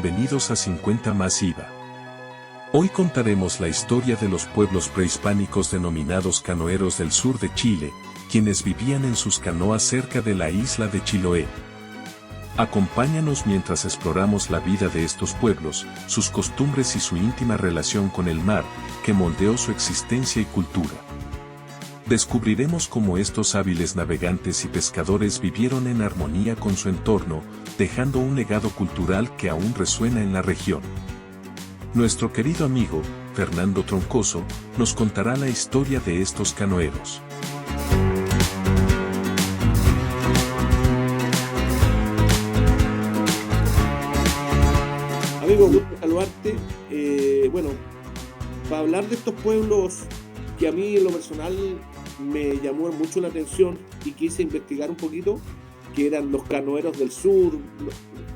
bienvenidos a 50 más IVA. Hoy contaremos la historia de los pueblos prehispánicos denominados canoeros del sur de Chile, quienes vivían en sus canoas cerca de la isla de Chiloé. Acompáñanos mientras exploramos la vida de estos pueblos, sus costumbres y su íntima relación con el mar, que moldeó su existencia y cultura. Descubriremos cómo estos hábiles navegantes y pescadores vivieron en armonía con su entorno, dejando un legado cultural que aún resuena en la región. Nuestro querido amigo, Fernando Troncoso, nos contará la historia de estos canoeros. Amigo, gusto saludarte. Bueno, para hablar de estos pueblos que a mí en lo personal me llamó mucho la atención y quise investigar un poquito, que eran los canoeros del sur,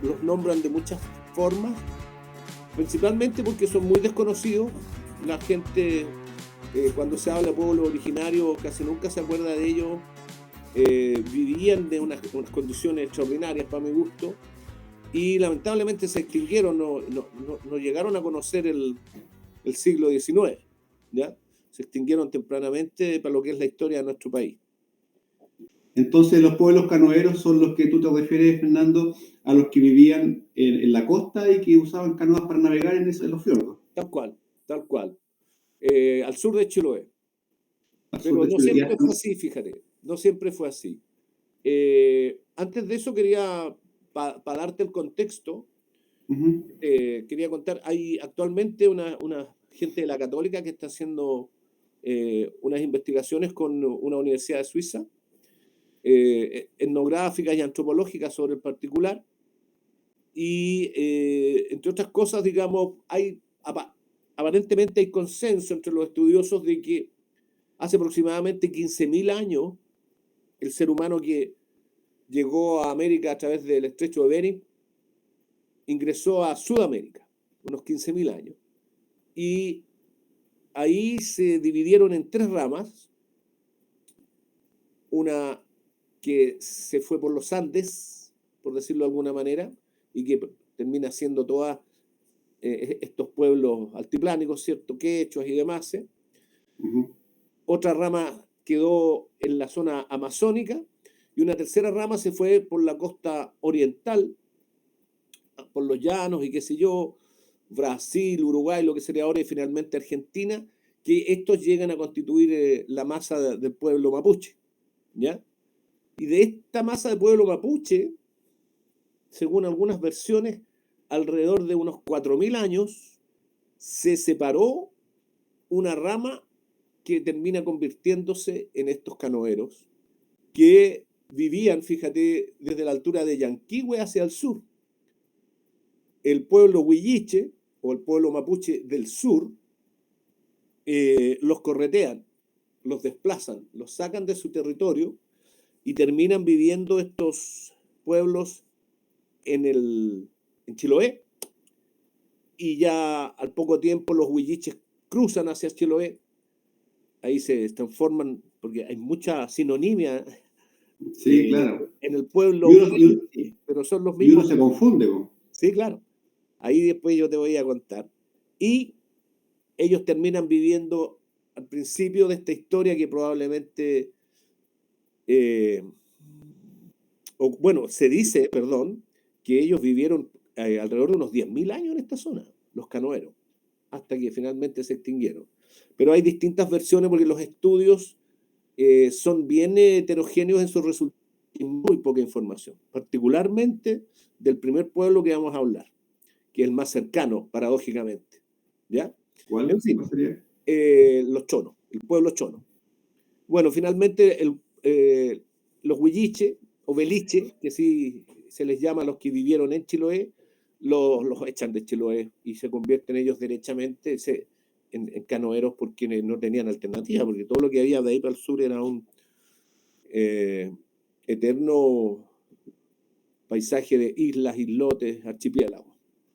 los nombran de muchas formas, principalmente porque son muy desconocidos. La gente, cuando se habla de pueblo originario, casi nunca se acuerda de ellos. Vivían de unas condiciones extraordinarias para mi gusto y lamentablemente se extinguieron, no llegaron a conocer el siglo XIX, ¿ya? Se extinguieron tempranamente para lo que es la historia de nuestro país. Entonces, los pueblos canoeros son los que tú te refieres, Fernando, a los que vivían en la costa y que usaban canoas para navegar en los fiordos. Tal cual. Al sur de Chiloé. Pero no siempre fue así, fíjate. No siempre fue así. Antes de eso quería, para darte el contexto, quería contar, hay actualmente una gente de la Católica que está haciendo unas investigaciones con una universidad de Suiza, etnográficas y antropológicas sobre el particular, y entre otras cosas, digamos, aparentemente hay consenso entre los estudiosos de que hace aproximadamente 15.000 años el ser humano que llegó a América a través del estrecho de Bering ingresó a Sudamérica, unos 15.000 años. Y ahí se dividieron en tres ramas. Una que se fue por los Andes, por decirlo de alguna manera, y que termina siendo todas estos pueblos altiplánicos, ¿cierto? Quechuas y demás. Otra rama quedó en la zona amazónica y una tercera rama se fue por la costa oriental, por los llanos y qué sé yo, Brasil, Uruguay, lo que sería ahora y finalmente Argentina, que estos llegan a constituir la masa del pueblo mapuche, ¿ya? Y de esta masa de pueblo mapuche, según algunas versiones, alrededor de unos 4.000 años, se separó una rama que termina convirtiéndose en estos canoeros, que vivían, fíjate, desde la altura de Yanquihue hacia el sur. El pueblo huilliche, o el pueblo mapuche del sur, los corretean, los desplazan, los sacan de su territorio y terminan viviendo estos pueblos en Chiloé, y ya al poco tiempo los huilliches cruzan hacia Chiloé, ahí se transforman, porque hay mucha sinonimia claro, en el pueblo, pero son los mismos. Y uno se confunde. Sí, claro. Ahí después yo te voy a contar. Y ellos terminan viviendo al principio de esta historia que probablemente, se dice, que ellos vivieron alrededor de unos 10.000 años en esta zona, los canoeros, hasta que finalmente se extinguieron. Pero hay distintas versiones porque los estudios son bien heterogéneos en sus resultados y muy poca información, particularmente del primer pueblo que vamos a hablar, que es el más cercano, paradójicamente. ¿Ya? ¿Cuál? En fin, ¿Cuál sería? Los chonos, el pueblo chono. Bueno, finalmente los huilliche o beliche, que sí se les llama a los que vivieron en Chiloé, los echan de Chiloé y se convierten ellos derechamente en canoeros porque no tenían alternativa, porque todo lo que había de ahí para el sur era un eterno paisaje de islas, islotes, archipiélagos.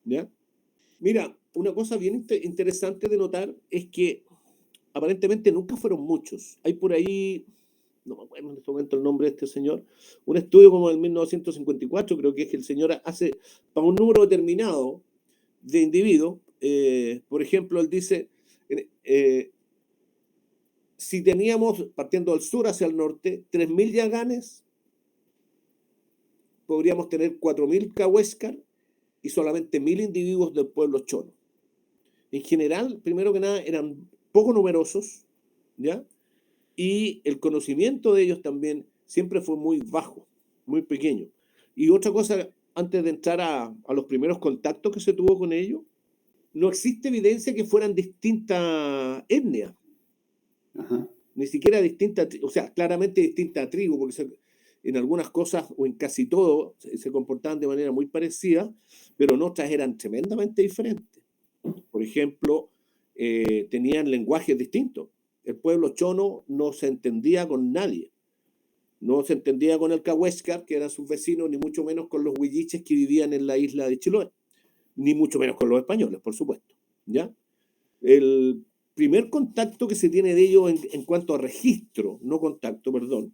¿Ya? Mira, una cosa bien interesante de notar es que aparentemente nunca fueron muchos. Hay por ahí, no me acuerdo en este momento el nombre de este señor, un estudio como en 1954, creo que es que el señor hace para un número determinado de individuos. Por ejemplo, él dice, si teníamos, partiendo del sur hacia el norte, 3.000 yaganes, podríamos tener 4.000 cahuéscar y solamente 1.000 individuos del pueblo chono. En general, primero que nada, eran poco numerosos, ¿ya? Y el conocimiento de ellos también siempre fue muy bajo, muy pequeño. Y otra cosa, antes de entrar a los primeros contactos que se tuvo con ellos, no existe evidencia que fueran distintas etnias. Ajá. Ni siquiera distinta, o sea, claramente distinta tribu, porque en algunas cosas o en casi todo se comportaban de manera muy parecida, pero en otras eran tremendamente diferentes. Por ejemplo, tenían lenguajes distintos. El pueblo chono no se entendía con nadie. No se entendía con el cahuéscar, que eran sus vecinos, ni mucho menos con los huilliches que vivían en la isla de Chiloé, ni mucho menos con los españoles, por supuesto. ¿Ya? El primer contacto que se tiene de ellos en cuanto a registro, no contacto, perdón,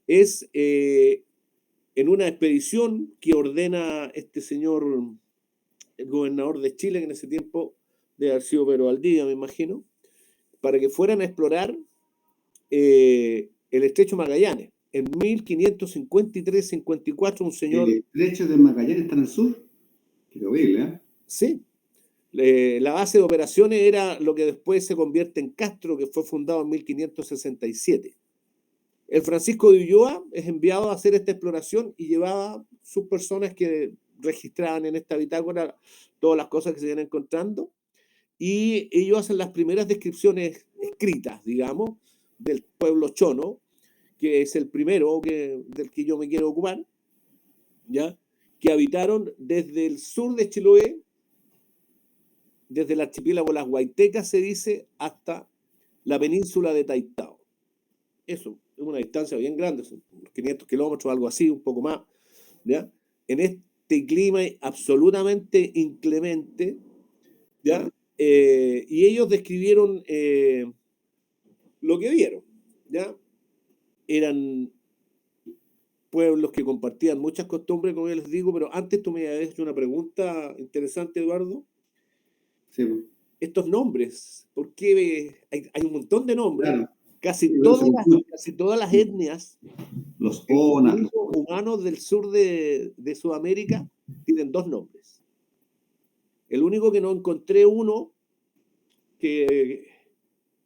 es en una expedición que ordena este señor, el gobernador de Chile, que en ese tiempo debe haber sido Pedro Valdivia, me imagino, para que fueran a explorar el estrecho Magallanes. En 1553-54, un señor... El estrecho de Magallanes está en el sur. Qué horrible, ¿eh? Sí. La base de operaciones era lo que después se convierte en Castro, que fue fundado en 1567. El Francisco de Ulloa es enviado a hacer esta exploración y llevaba sus personas que registraban en esta bitácora todas las cosas que se iban encontrando, y ellos hacen las primeras descripciones escritas, digamos, del pueblo chono, que es el primero del que yo me quiero ocupar, ¿ya? Que habitaron desde el sur de Chiloé, desde el archipiélago Las Huaytecas, se dice, hasta la península de Taitao. Eso es una distancia bien grande, son 500 kilómetros, algo así, un poco más, ¿ya? En este clima absolutamente inclemente, ¿ya? Y ellos describieron lo que vieron, ¿ya? Eran pueblos que compartían muchas costumbres, como ya les digo, pero antes tú me habías hecho una pregunta interesante, Eduardo. Sí, Estos nombres, porque hay un montón de nombres, claro. casi todas las etnias, Los Onas, los humanos del sur de Sudamérica tienen dos nombres. El único que no encontré uno que,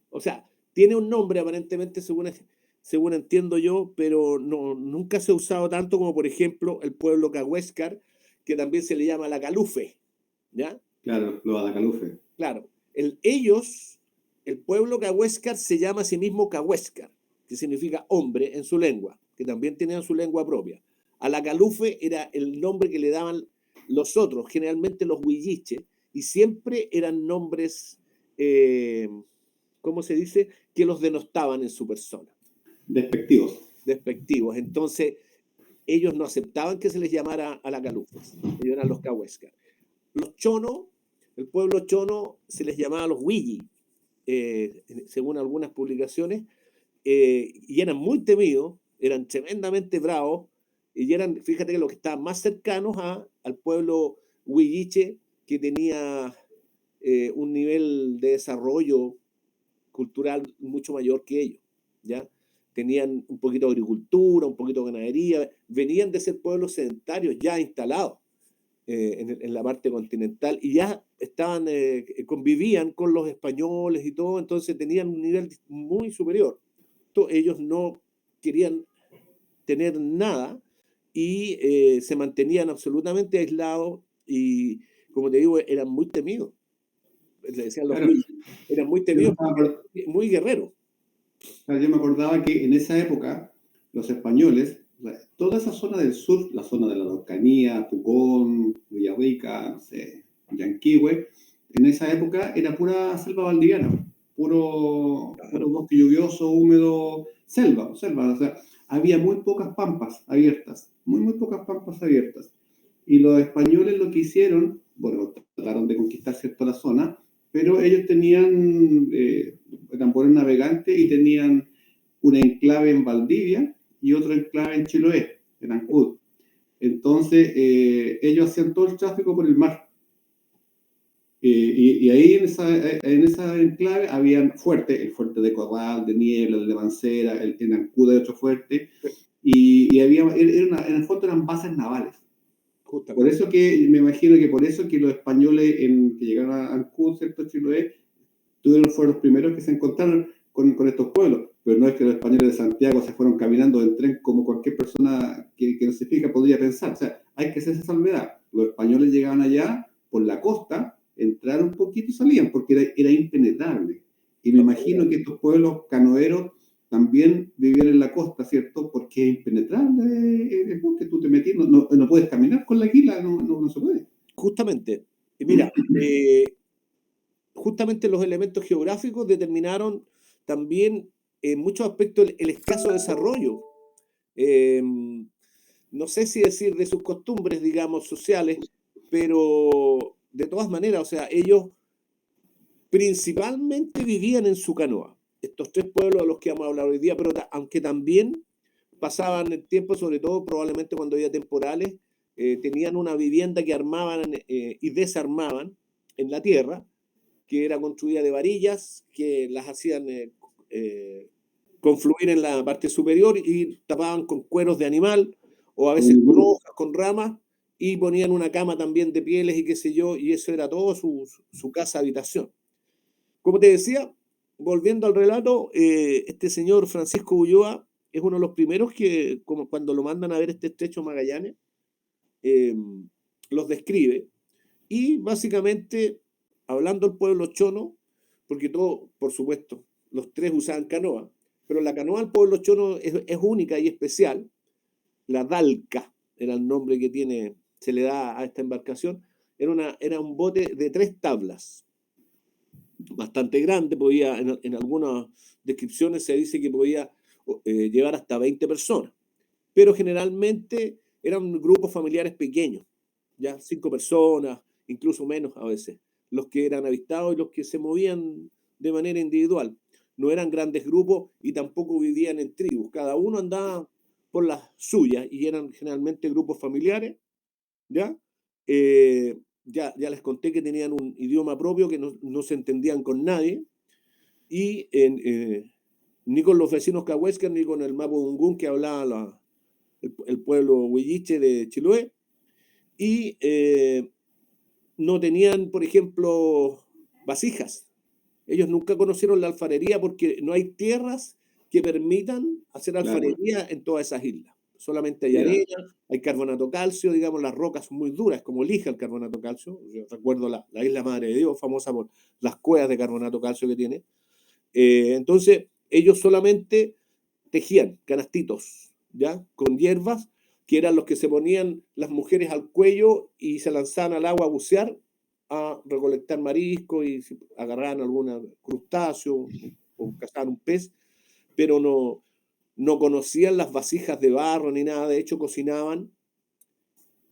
o sea, tiene un nombre aparentemente según entiendo yo, pero nunca se ha usado tanto como, por ejemplo, el pueblo cahuéscar, que también se le llama la Calufe, ¿ya? claro, los Adacalufe. Claro, el pueblo cahuéscar se llama a sí mismo cahuéscar, que significa hombre en su lengua, que también tenían su lengua propia. A la Calufe era el nombre que le daban los otros, generalmente los huilliches, y siempre eran nombres, ¿cómo se dice?, que los denostaban en su persona. Despectivos. Despectivos. Entonces, ellos no aceptaban que se les llamara a la Calufe, ellos eran los cahuéscar. Los chonos, el pueblo chono se les llamaba los huilli, según algunas publicaciones, y eran muy temidos, eran tremendamente bravos, y eran, fíjate que los que estaban más cercanos al pueblo huilliche, que tenía un nivel de desarrollo cultural mucho mayor que ellos, ¿ya? Tenían un poquito de agricultura, un poquito de ganadería, venían de ser pueblos sedentarios ya instalados en la parte continental, y ya estaban, convivían con los españoles y todo, entonces tenían un nivel muy superior. Ellos no querían tener nada y se mantenían absolutamente aislados y, como te digo, eran muy temidos. Le decían los Claro, eran muy yo temidos, me estaba muy guerreros. Claro, yo me acordaba que en esa época los españoles, toda esa zona del sur, la zona de la Araucanía, Pucón, Villarrica, no sé, Yanquihue, en esa época era pura selva valdiviana, puro bosque lluvioso, húmedo, selva, o sea, había muy pocas pampas abiertas, muy pocas pampas abiertas. Y los españoles lo que hicieron, bueno, trataron de conquistar cierta la zona, pero ellos tenían, eran buenos navegantes y tenían un enclave en Valdivia y otro enclave en Chiloé, en Ancud. Entonces, ellos hacían todo el tráfico por el mar. Y ahí en esa enclave habían fuertes, el fuerte de Corral, de Niebla, el de Mancera, en Ancud hay otro fuerte, y había, en el fondo eran bases navales. Por Justamente. eso que me imagino que por eso que los españoles que llegaron a Ancud, ¿cierto? Chiloé, fueron los primeros que se encontraron con estos pueblos, pero no es que los españoles de Santiago se fueron caminando del tren como cualquier persona que no se fija podría pensar. O sea, hay que hacer esa salvedad. Los españoles llegaban allá por la costa, entraron un poquito y salían, porque era impenetrable. Y me imagino que estos pueblos canoeros también vivían en la costa, ¿cierto? Porque es impenetrable el bosque, tú te metís, no puedes caminar con la águila, no se puede. Justamente. Y mira, justamente los elementos geográficos determinaron también en muchos aspectos el escaso desarrollo. No sé si decir de sus costumbres, digamos, sociales, pero de todas maneras, o sea, ellos principalmente vivían en su canoa. Estos tres pueblos de los que vamos a hablar hoy día, pero aunque también pasaban el tiempo, sobre todo probablemente cuando había temporales, tenían una vivienda que armaban y desarmaban en la tierra, que era construida de varillas, que las hacían confluir en la parte superior y tapaban con cueros de animal, o a veces con hojas, con ramas, y ponían una cama también de pieles y qué sé yo, y eso era todo su casa habitación. Como te decía, volviendo al relato, este señor Francisco Ulloa es uno de los primeros que, como cuando lo mandan a ver este estrecho Magallanes, los describe. Y básicamente, hablando del pueblo chono, porque todo, por supuesto, los tres usaban canoa, pero la canoa del pueblo chono es única y especial. La Dalca era el nombre que tiene, se le da a esta embarcación. Era un bote de 3 tablas, bastante grande, podía, en algunas descripciones se dice que podía llevar hasta 20 personas, pero generalmente eran grupos familiares pequeños, ya 5 personas, incluso menos a veces, los que eran avistados y los que se movían de manera individual. No eran grandes grupos y tampoco vivían en tribus, cada uno andaba por las suyas y eran generalmente grupos familiares, ¿ya? Ya les conté que tenían un idioma propio, que no se entendían con nadie, y ni con los vecinos cahuéscar, ni con el mapudungún que hablaba el pueblo huilliche de Chiloé, y no tenían, por ejemplo, vasijas. Ellos nunca conocieron la alfarería porque no hay tierras que permitan hacer alfarería en todas esas islas. Solamente hay arena, hay carbonato calcio, digamos, las rocas son muy duras, como lija el carbonato calcio. Yo recuerdo la isla Madre de Dios, famosa por las cuevas de carbonato calcio que tiene. Entonces, ellos solamente tejían canastitos, ¿ya? Con hierbas, que eran los que se ponían las mujeres al cuello y se lanzaban al agua a bucear, a recolectar mariscos y agarraban algún crustáceo o cazaban un pez, pero no conocían las vasijas de barro ni nada, de hecho cocinaban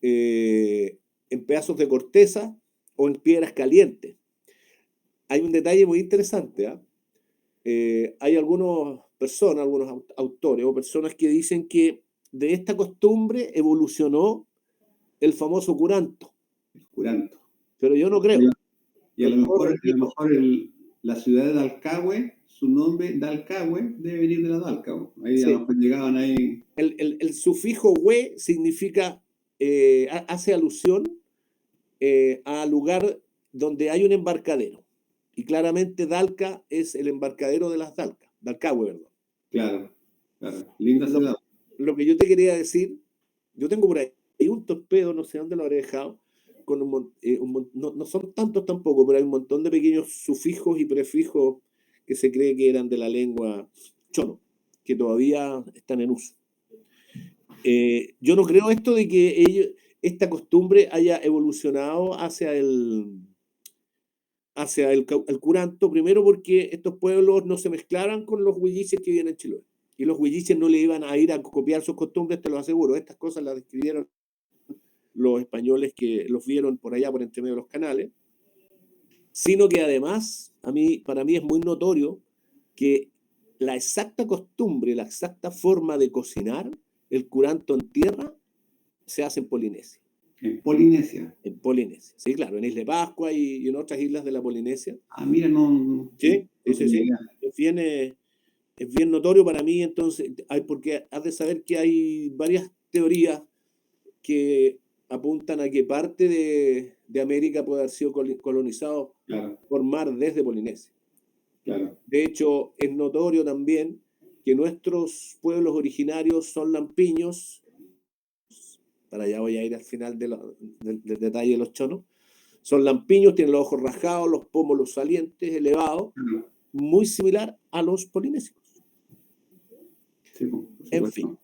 en pedazos de corteza o en piedras calientes. Hay un detalle muy interesante, ¿eh? Hay algunas personas, algunos autores o personas que dicen que de esta costumbre evolucionó el famoso curanto. Curanto. Pero yo no creo. Y a lo mejor la ciudad de Dalcahue, su nombre Dalcahue debe venir de la Dalca. Ahí sí. A lo mejor llegaban ahí. El sufijo hue significa, hace alusión al lugar donde hay un embarcadero. Y claramente Dalca es el embarcadero de las Dalcas, Dalcahue, ¿verdad? Claro. Linda ciudad. Lo que yo te quería decir, yo tengo por ahí un torpedo, no sé dónde lo habré dejado, con no son tantos tampoco, pero hay un montón de pequeños sufijos y prefijos que se cree que eran de la lengua chono, que todavía están en uso. Yo no creo esto de que esta costumbre haya evolucionado hacia el curanto, primero porque estos pueblos no se mezclaran con los huilliches que viven en Chiloé. Y los huilliches no le iban a ir a copiar sus costumbres, te lo aseguro. Estas cosas las describieron los españoles que los vieron por allá, por entre medio de los canales. Sino que además, para mí es muy notorio que la exacta costumbre, la exacta forma de cocinar el curanto en tierra se hace en Polinesia. En Polinesia. En Polinesia. Sí, claro, en Isla de Pascua y en otras islas de la Polinesia. Ah, mira, no Sí, sí, tenía sí. idea. Es bien notorio para mí, entonces, porque has de saber que hay varias teorías que apuntan a que parte de América puede haber sido colonizado Claro, por mar desde Polinesia. claro. De hecho, es notorio también que nuestros pueblos originarios son lampiños, para allá voy a ir al final del detalle de los chonos, son lampiños, tienen los ojos rajados, los pómulos salientes, elevados, Claro. muy similar a los polinesios. Sí, por En supuesto. fin,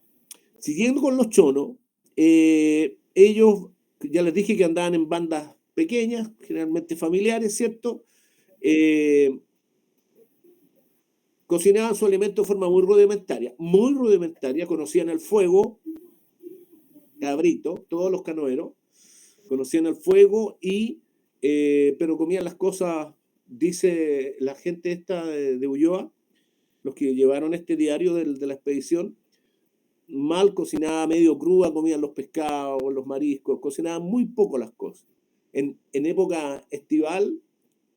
siguiendo con los chonos, ellos, ya les dije que andaban en bandas pequeñas, generalmente familiares, ¿cierto? Cocinaban su alimento de forma muy rudimentaria, conocían el fuego, cabrito, todos los canoeros, conocían el fuego pero comían las cosas, dice la gente esta de Ulloa, los que llevaron este diario de la expedición, mal cocinada, medio cruda, comían los pescados, los mariscos, cocinaban muy poco las cosas. En época estival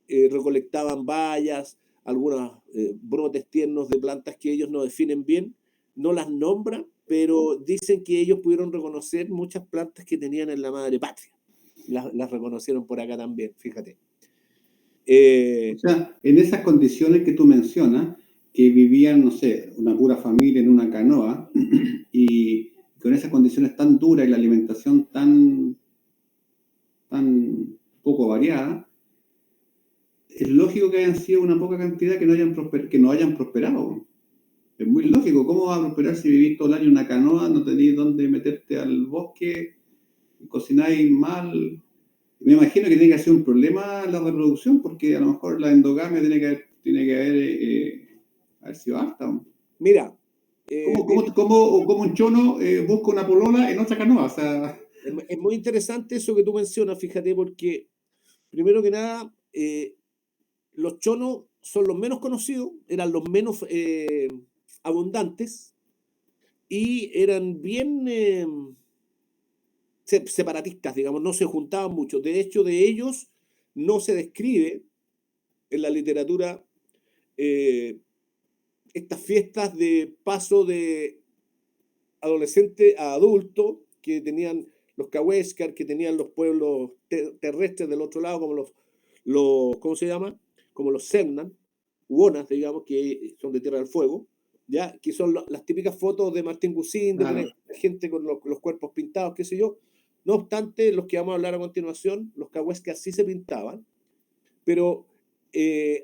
recolectaban bayas, algunos brotes tiernos de plantas que ellos no definen bien, no las nombran, pero dicen que ellos pudieron reconocer muchas plantas que tenían en la madre patria. Las reconocieron por acá también, fíjate. O sea, en esas condiciones que tú mencionas, que vivían, no sé, una pura familia en una canoa, y con esas condiciones tan duras y la alimentación tan poco variada, es lógico que hayan sido una poca cantidad que no hayan prosperado. Es muy lógico. ¿Cómo vas a prosperar si vivís todo el año en una canoa, no tenéis dónde meterte al bosque, cocináis mal? Me imagino que tiene que ser un problema la reproducción, porque a lo mejor la endogamia tiene que haber sido alta. Mira, ¿Cómo un chono busca una polola en otra canoa? O sea, es muy interesante eso que tú mencionas, fíjate, porque primero que nada, los chonos son los menos conocidos, eran los menos abundantes y eran bien separatistas, digamos, no se juntaban mucho. De hecho, de ellos no se describe en la literatura estas fiestas de paso de adolescente a adulto que tenían los Cahuéscar, que tenían los pueblos terrestres del otro lado, como ¿cómo se llama? Como los Semnan, Huonas, digamos, que son de Tierra del Fuego, ¿ya? Que son las típicas fotos de Martín Gusín, de claro. gente con los cuerpos pintados, qué sé yo. No obstante, los que vamos a hablar a continuación, los Cahuéscar sí se pintaban, pero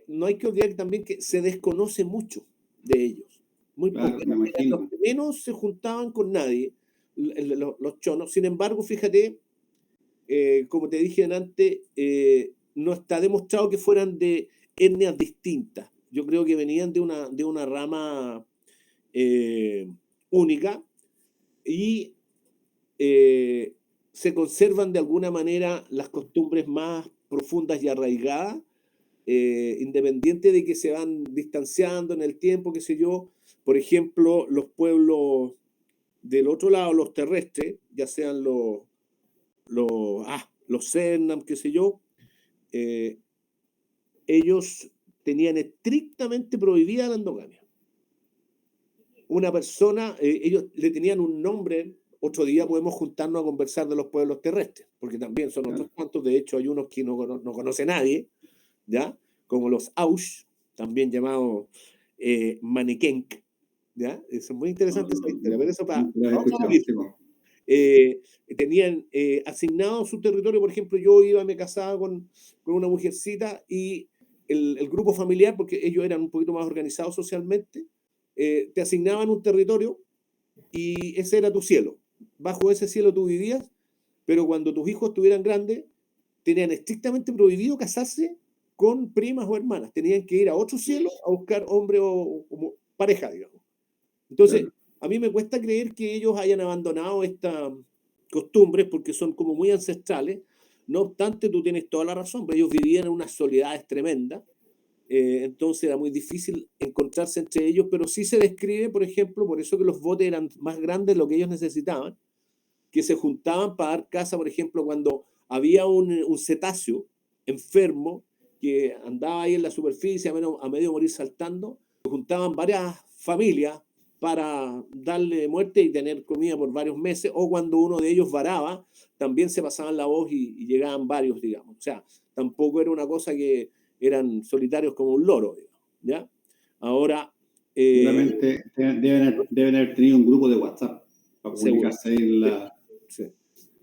no hay que olvidar también que se desconoce mucho de ellos. Muy Claro, poco. me Eran imagino. los que menos se juntaban con nadie, los chonos. Sin embargo, fíjate, como te dije antes, no está demostrado que fueran de etnias distintas. Yo creo que venían de una rama única y se conservan de alguna manera las costumbres más profundas y arraigadas, independiente de que se van distanciando en el tiempo, qué sé yo. Por ejemplo, los pueblos del otro lado, los terrestres, ya sean los Cernam, qué sé yo, ellos tenían estrictamente prohibida la endogamia. Una persona, ellos le tenían un nombre. Otro día podemos juntarnos a conversar de los pueblos terrestres, porque también son otros cuantos. De hecho, hay unos que no conoce nadie, ¿ya? Como los Aush, también llamados Manikenk, ¿ya? Es muy interesante esa historia, pero eso para otro capítulo. Tenían asignado su territorio. Por ejemplo, yo me casaba con una mujercita y el grupo familiar, porque ellos eran un poquito más organizados socialmente, te asignaban un territorio y ese era tu cielo. Bajo ese cielo tú vivías, pero cuando tus hijos estuvieran grandes, tenían estrictamente prohibido casarse con primas o hermanas. Tenían que ir a otro cielo a buscar hombre o pareja, digamos. Entonces, a mí me cuesta creer que ellos hayan abandonado estas costumbres porque son como muy ancestrales. No obstante, tú tienes toda la razón, pero ellos vivían en unas soledades tremendas. Entonces era muy difícil encontrarse entre ellos, pero sí se describe, por ejemplo, por eso que los botes eran más grandes de lo que ellos necesitaban, que se juntaban para dar caza, por ejemplo, cuando había un cetáceo enfermo que andaba ahí en la superficie a medio morir saltando, se juntaban varias familias para darle muerte y tener comida por varios meses, o cuando uno de ellos varaba, también se pasaban la voz y llegaban varios, digamos. O sea, tampoco era una cosa que eran solitarios como un loro, digamos, ¿ya? Ahora... Seguramente deben haber tenido un grupo de WhatsApp para seguro. comunicarse en la... Sí.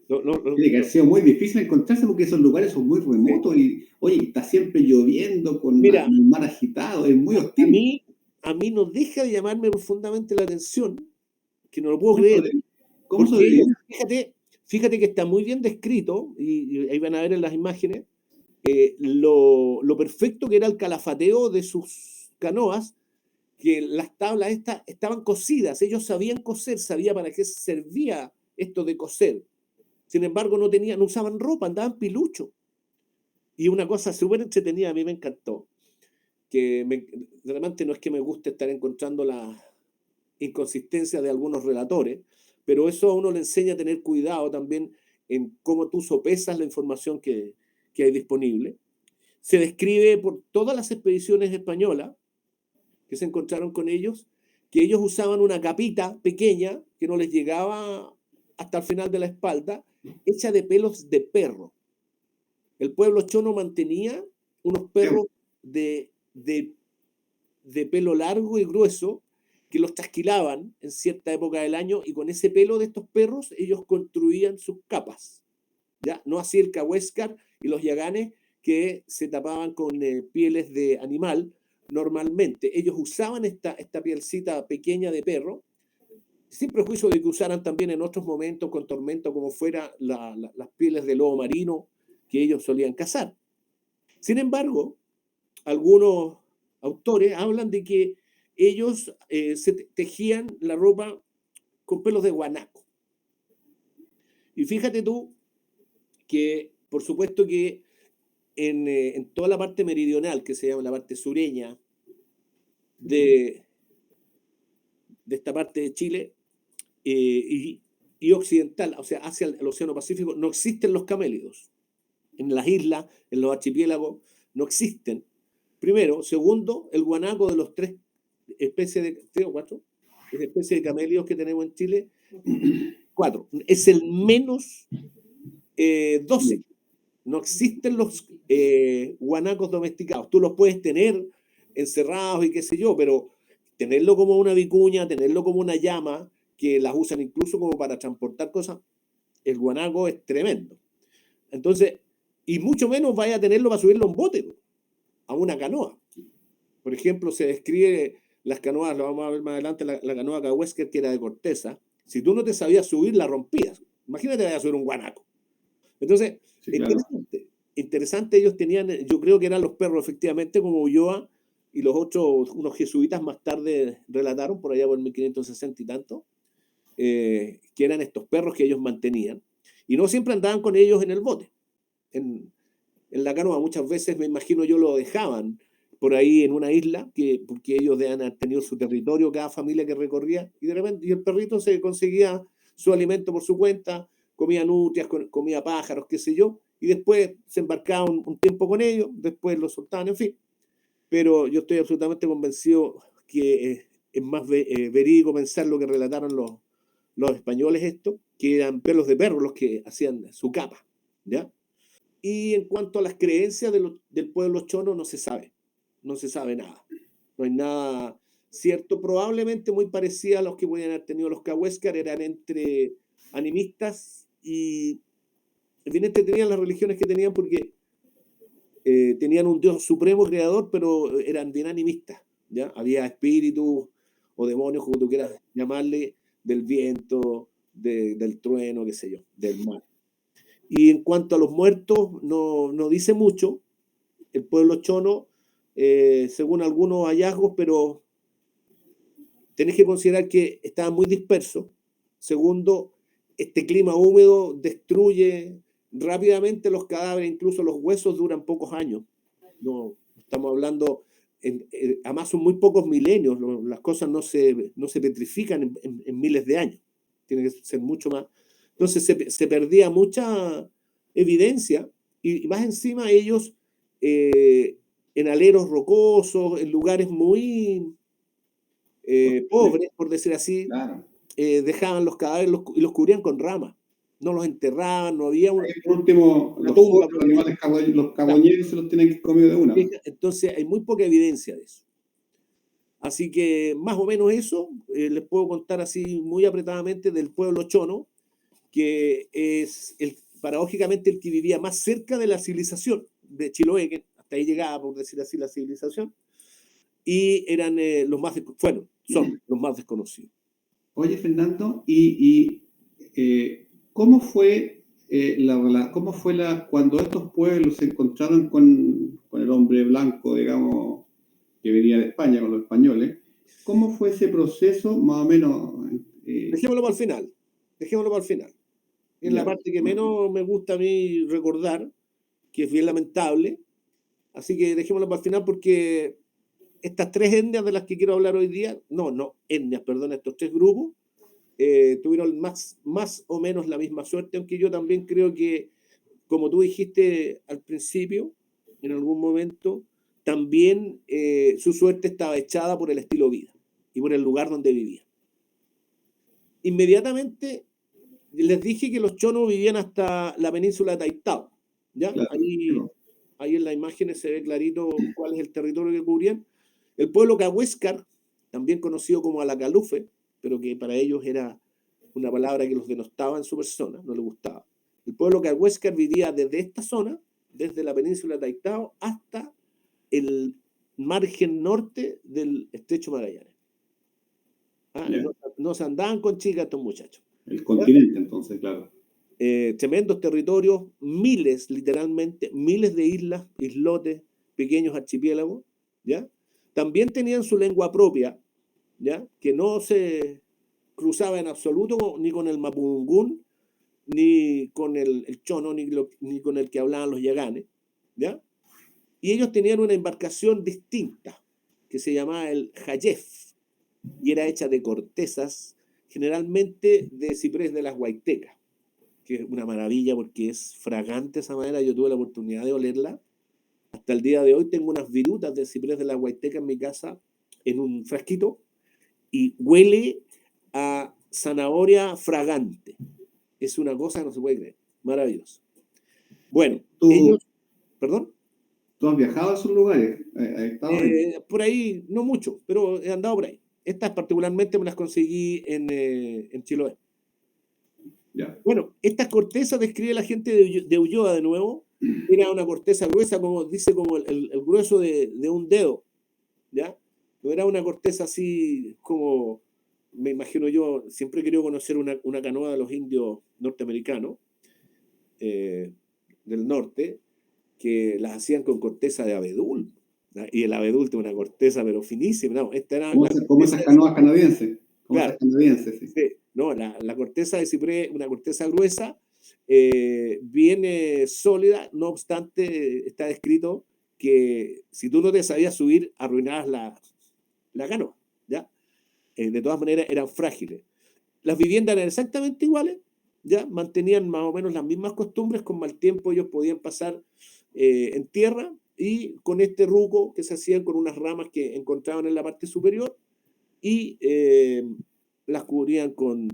Tiene que haber sido muy difícil encontrarse porque esos lugares son muy remotos y, oye, está siempre lloviendo con Mira, el mar agitado, es muy a hostil. mí no deja de llamarme profundamente la atención, que no lo puedo ¿Cómo creer, sobreviven? ¿Cómo porque ellos, sobreviven? fíjate que está muy bien descrito, y ahí van a ver en las imágenes, lo perfecto que era el calafateo de sus canoas, que las tablas estas estaban cosidas, ellos sabían coser, sabían para qué servía esto de coser. Sin embargo, no usaban ropa, andaban pilucho. Y una cosa súper entretenida, a mí me encantó, realmente no es que me guste estar encontrando las inconsistencias de algunos relatores, pero eso a uno le enseña a tener cuidado también en cómo tú sopesas la información que hay disponible. Se describe por todas las expediciones españolas que se encontraron con ellos, que ellos usaban una capita pequeña que no les llegaba hasta el final de la espalda, hecha de pelos de perro. El pueblo chono mantenía unos perros de pelo largo y grueso que los trasquilaban en cierta época del año, y con ese pelo de estos perros ellos construían sus capas. ¿Ya? No así el cahuéscar y los yaganes, que se tapaban con pieles de animal normalmente. Ellos usaban esta pielcita pequeña de perro, sin prejuicio de que usaran también en otros momentos con tormenta, como fuera las pieles de lobo marino que ellos solían cazar. Sin embargo, algunos autores hablan de que ellos se tejían la ropa con pelos de guanaco. Y fíjate tú que, por supuesto que en toda la parte meridional, que se llama la parte sureña de esta parte de Chile, y occidental, o sea, hacia el Océano Pacífico, no existen los camélidos. En las islas, en los archipiélagos, no existen. Primero. Segundo, el guanaco de los tres o cuatro especies de camélidos que tenemos en Chile, 4, es el menos dócil. No existen los guanacos domesticados. Tú los puedes tener encerrados y qué sé yo, pero tenerlo como una vicuña, tenerlo como una llama, que las usan incluso como para transportar cosas, el guanaco es tremendo. Entonces, y mucho menos vaya a tenerlo para subirlo a un bote, a una canoa. Por ejemplo, se describe las canoas, lo vamos a ver más adelante, la canoa cahuéscar, que era de corteza. Si tú no te sabías subir, la rompías. Imagínate vaya a subir un guanaco. Entonces, sí, claro. Interesante, ellos tenían, yo creo que eran los perros, efectivamente, como Ulloa y los otros, unos jesuitas más tarde relataron, por allá por 1560 y tanto, que eran estos perros que ellos mantenían. Y no siempre andaban con ellos en el bote, en la canoa. Muchas veces, me imagino yo, lo dejaban por ahí en una isla, porque ellos deben haber tenido su territorio, cada familia que recorría, y de repente, y el perrito se conseguía su alimento por su cuenta, comía nutrias, comía pájaros, qué sé yo, y después se embarcaba un tiempo con ellos, después lo soltaban, en fin. Pero yo estoy absolutamente convencido que es más verídico pensar lo que relataron los españoles, esto, que eran pelos de perro los que hacían su capa, ¿ya? Y en cuanto a las creencias del pueblo chono, no se sabe nada. No hay nada cierto. Probablemente muy parecida a los que podían haber tenido los cahuéscar, eran entre animistas y bien tenían las religiones que tenían, porque tenían un Dios supremo creador, pero eran bien animistas, ¿ya? Había espíritus o demonios, como tú quieras llamarle, del viento, del trueno, qué sé yo, del mar. Y en cuanto a los muertos, no dice mucho el pueblo chono, según algunos hallazgos, pero tenés que considerar que estaban muy dispersos. Segundo, este clima húmedo destruye rápidamente los cadáveres, incluso los huesos duran pocos años. No estamos hablando, además son muy pocos milenios, las cosas no se petrifican en miles de años, tiene que ser mucho más. Entonces se perdía mucha evidencia y más encima ellos en aleros rocosos, en lugares muy pobres, por decir así, Claro. dejaban los cadáveres y los cubrían con ramas. No los enterraban, no había Ahí, por último, una los tumba. zorros, los animales los caboñeros se los tienen que comer de una. Entonces hay muy poca evidencia de eso. Así que más o menos eso, les puedo contar así muy apretadamente del pueblo chono, que es paradójicamente el que vivía más cerca de la civilización de Chiloé, que hasta ahí llegaba, por decir así, la civilización, y eran son los más desconocidos. Oye, Fernando, ¿cómo fue cuando estos pueblos se encontraron con el hombre blanco, digamos, que venía de España, con los españoles? ¿Cómo fue ese proceso, más o menos? Dejémoslo para el final. Dejémoslo para el final. Es la Ya, parte que menos me gusta a mí recordar, que es bien lamentable. Así que dejémoslo para el final porque estas tres etnias de las que quiero hablar hoy día, no etnias, perdón, estos tres grupos, tuvieron más o menos la misma suerte, aunque yo también creo que, como tú dijiste al principio, en algún momento, también su suerte estaba echada por el estilo de vida y por el lugar donde vivían. Inmediatamente les dije que los chonos vivían hasta la península de Taitao, ¿ya? claro, Ahí en las imágenes se ve clarito cuál es el territorio que cubrían. El pueblo Cahuéscar, también conocido como Alacalufe, pero que para ellos era una palabra que los denostaba en su persona, no les gustaba. El pueblo Cahuéscar vivía desde esta zona, desde la península de Taitao hasta el margen norte del estrecho Magallanes. No se andaban con chicas estos muchachos. el continente, entonces, claro. Tremendos territorios, miles, literalmente, miles de islas, islotes, pequeños archipiélagos, ¿ya? También tenían su lengua propia, ¿ya? Que no se cruzaba en absoluto ni con el mapudungún, ni con el chono, ni con el que hablaban los yaganes, ¿ya? Y ellos tenían una embarcación distinta, que se llamaba el Jayef, y era hecha de cortezas, generalmente de ciprés de las Huaytecas, que es una maravilla porque es fragante esa madera. Yo tuve la oportunidad de olerla. Hasta el día de hoy tengo unas virutas de ciprés de la Huayteca en mi casa en un frasquito y huele a zanahoria fragante. Es una cosa que no se puede creer. Maravilloso. Bueno, ellos... ¿Perdón? ¿Tú has viajado a esos lugares? ¿Has estado ahí? Por ahí, no mucho, pero he andado por ahí. Estas particularmente me las conseguí en Chiloé. Ya. Bueno, estas cortezas describe la gente de Ulloa de nuevo. Era una corteza gruesa, como dice, como el grueso de un dedo, ¿ya? No era una corteza así como, me imagino yo, siempre he querido conocer una canoa de los indios norteamericanos del norte, que las hacían con corteza de abedul, ¿no? Y el abedul tiene una corteza pero finísima. No, esta era Como esas canoas canadienses. Claro. Sí. Sí. No, la corteza de ciprés, una corteza gruesa, bien sólida, no obstante, está descrito que si tú no te sabías subir, arruinabas la canoa, ¿ya? De todas maneras, eran frágiles. Las viviendas eran exactamente iguales, ¿ya? Mantenían más o menos las mismas costumbres, con mal tiempo ellos podían pasar en tierra y con este ruco que se hacían con unas ramas que encontraban en la parte superior y las cubrían con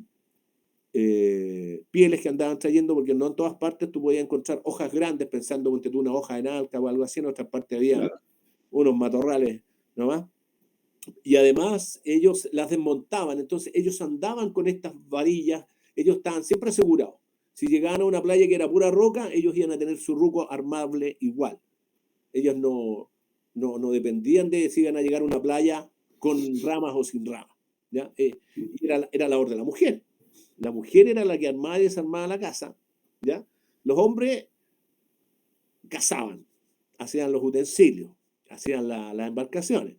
pieles que andaban trayendo, porque no en todas partes tú podías encontrar hojas grandes, pensando que tú una hoja de nalca o algo así. En otras partes había unos matorrales nomás. Y además ellos las desmontaban, entonces ellos andaban con estas varillas, ellos estaban siempre asegurados. Si llegaban a una playa que era pura roca, ellos iban a tener su ruco armable igual. Ellos no dependían de si iban a llegar a una playa con ramas o sin ramas, ¿ya? Era labor de la mujer. La mujer era la que armaba y desarmaba la casa, ¿ya? Los hombres cazaban, hacían los utensilios, hacían las embarcaciones,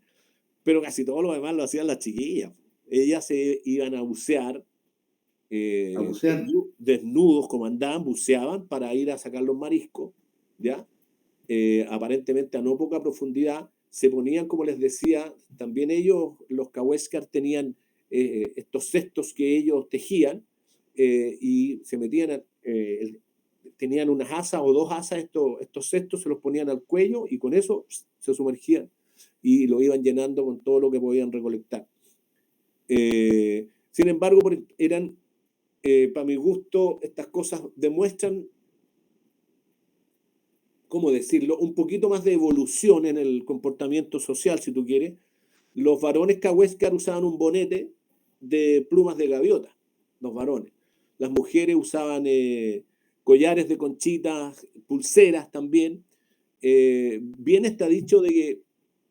pero casi todo lo demás lo hacían las chiquillas. Ellas se iban a bucear, A bucear. desnudos como andaban, buceaban para ir a sacar los mariscos, ¿ya? Aparentemente a no poca profundidad, se ponían, como les decía, también ellos, los Cahuéscar, tenían estos cestos que ellos tejían, y se metían, tenían unas asas o dos asas, estos cestos se los ponían al cuello y con eso se sumergían y lo iban llenando con todo lo que podían recolectar. Sin embargo, eran, para mi gusto, estas cosas demuestran, ¿cómo decirlo?, un poquito más de evolución en el comportamiento social, si tú quieres. Los varones cahuéscar usaban un bonete de plumas de gaviota, los varones. Las mujeres usaban collares de conchitas, pulseras también. Bien está dicho de que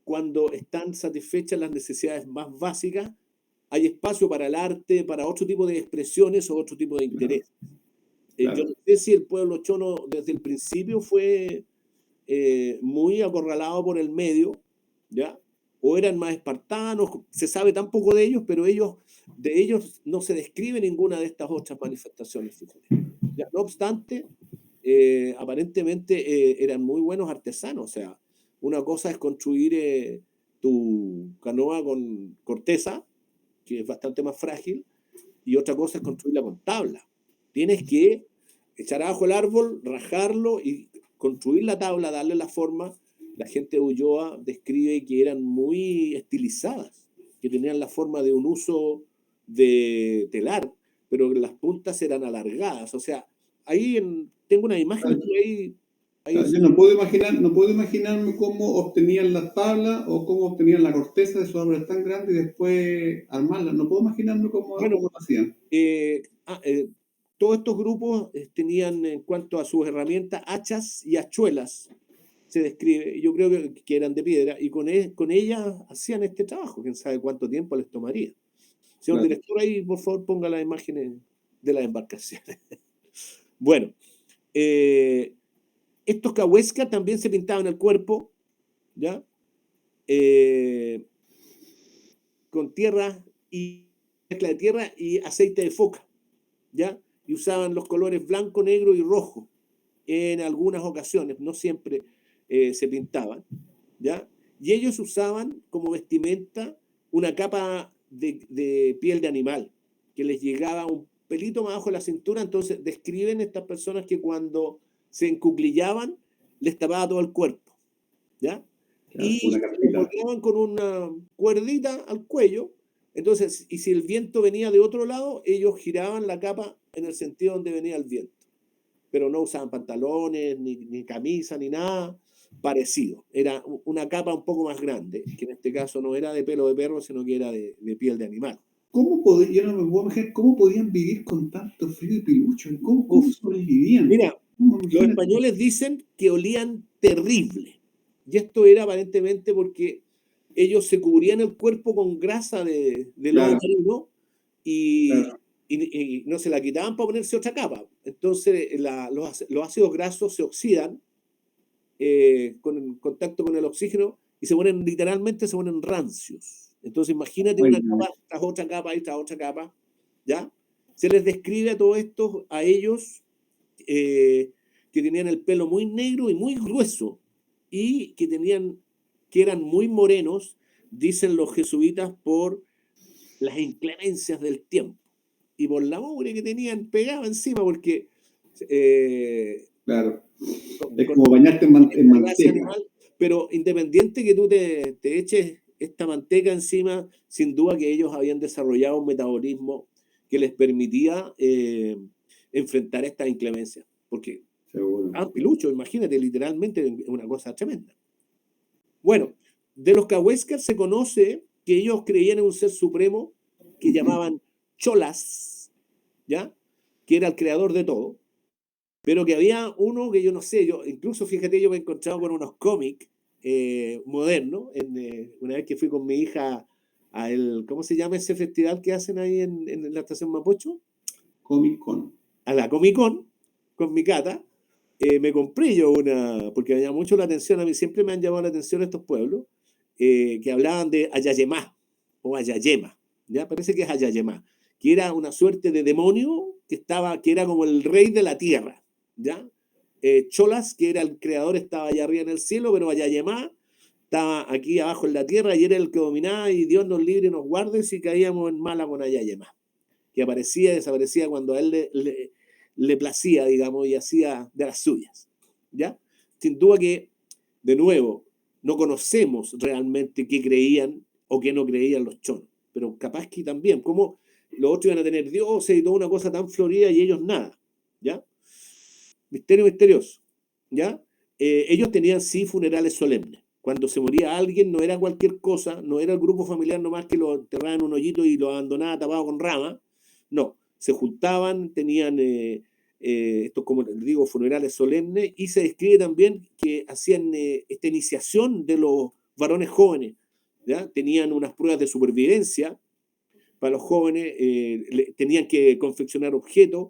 cuando están satisfechas las necesidades más básicas, hay espacio para el arte, para otro tipo de expresiones o otro tipo de interés. Claro. Yo no sé si el pueblo chono desde el principio fue muy acorralado por el medio, ¿ya? O eran más espartanos, se sabe tan poco de ellos, pero de ellos no se describe ninguna de estas otras manifestaciones, fíjate. ¿Ya? No obstante, aparentemente eran muy buenos artesanos, o sea, una cosa es construir tu canoa con corteza, que es bastante más frágil, y otra cosa es construirla con tabla. Tienes que echar abajo el árbol, rajarlo y construir la tabla, darle la forma. La gente de Ulloa describe que eran muy estilizadas, que tenían la forma de un uso de telar, pero las puntas eran alargadas. O sea, tengo una imagen por ahí. Yo no puedo imaginarme cómo obtenían las tablas o cómo obtenían la corteza de esos árboles tan grandes y después armarlas. No puedo imaginarme cómo lo hacían. Todos estos grupos tenían, en cuanto a sus herramientas, hachas y hachuelas, se describe. Yo creo que eran de piedra y con ellas hacían este trabajo. Quién sabe cuánto tiempo les tomaría. Señor director, ahí por favor ponga las imágenes de las embarcaciones. Bueno, estos cahuéscar también se pintaban el cuerpo, ¿ya? Con tierra y mezcla de tierra y aceite de foca, ¿ya? Y usaban los colores blanco, negro y rojo en algunas ocasiones, no siempre se pintaban, ¿ya? Y ellos usaban como vestimenta una capa de piel de animal que les llegaba un pelito más abajo de la cintura. Entonces describen estas personas que cuando se encuclillaban les tapaba todo el cuerpo, ¿ya? Y se colgaban con una cuerdita al cuello. Entonces, y si el viento venía de otro lado, ellos giraban la capa en el sentido donde venía el viento. Pero no usaban pantalones, ni camisa, ni nada parecido. Era una capa un poco más grande, que en este caso no era de pelo de perro, sino que era de piel de animal. Yo no me puedo imaginar cómo podían vivir con tanto frío y pilucho. ¿Cómo sobrevivían? Mira, los españoles dicen que olían terrible. Y esto era aparentemente porque ellos se cubrían el cuerpo con grasa de lobo marino y no se la quitaban para ponerse otra capa. Entonces los ácidos grasos se oxidan con contacto con el oxígeno y literalmente se ponen rancios. Entonces imagínate una capa tras otra capa y tras otra capa, ¿ya? Se les describe a todo esto, a ellos, que tenían el pelo muy negro y muy grueso y que eran muy morenos, dicen los jesuitas, por las inclemencias del tiempo y por la mugre que tenían pegada encima, porque claro, es como bañarte en manteca. Animal, pero independiente que tú te eches esta manteca encima, sin duda que ellos habían desarrollado un metabolismo que les permitía enfrentar estas inclemencias, porque pilucho, imagínate, literalmente una cosa tremenda. Bueno, de los cahuéscar se conoce que ellos creían en un ser supremo que llamaban Cholas, ¿ya? Que era el creador de todo, pero que había uno que yo no sé, incluso fíjate, yo me he encontrado con unos cómics modernos, una vez que fui con mi hija ¿cómo se llama ese festival que hacen ahí en la estación Mapocho? Comic Con. A la Comic Con, con mi cata, me compré yo porque me llamó mucho la atención, a mí siempre me han llamado la atención estos pueblos, que hablaban de Ayayemá, o Ayayema, ¿ya? Parece que es Ayayemá, que era una suerte de demonio que era como el rey de la tierra, ¿ya? Cholas, que era el creador, estaba allá arriba en el cielo, pero Ayayemá estaba aquí abajo en la tierra y era el que dominaba, y Dios nos libre y nos guarde si caíamos en mala con Ayayemá. que aparecía y desaparecía cuando a él le placía, digamos, y hacía de las suyas, ¿ya? Sin duda que, de nuevo, no conocemos realmente qué creían o qué no creían los chonos, pero capaz que también, como los otros iban a tener dioses y toda una cosa tan florida y ellos nada, ¿ya? Misterio misterioso, ¿ya? Ellos tenían sí funerales solemnes. Cuando se moría alguien no era cualquier cosa, no era el grupo familiar nomás que lo enterraba en un hoyito y lo abandonaba tapado con rama, no, se juntaban, tenían estos, como les digo, funerales solemnes, y se describe también que hacían esta iniciación de los varones jóvenes, ¿ya? Tenían unas pruebas de supervivencia para los jóvenes, tenían que confeccionar objetos,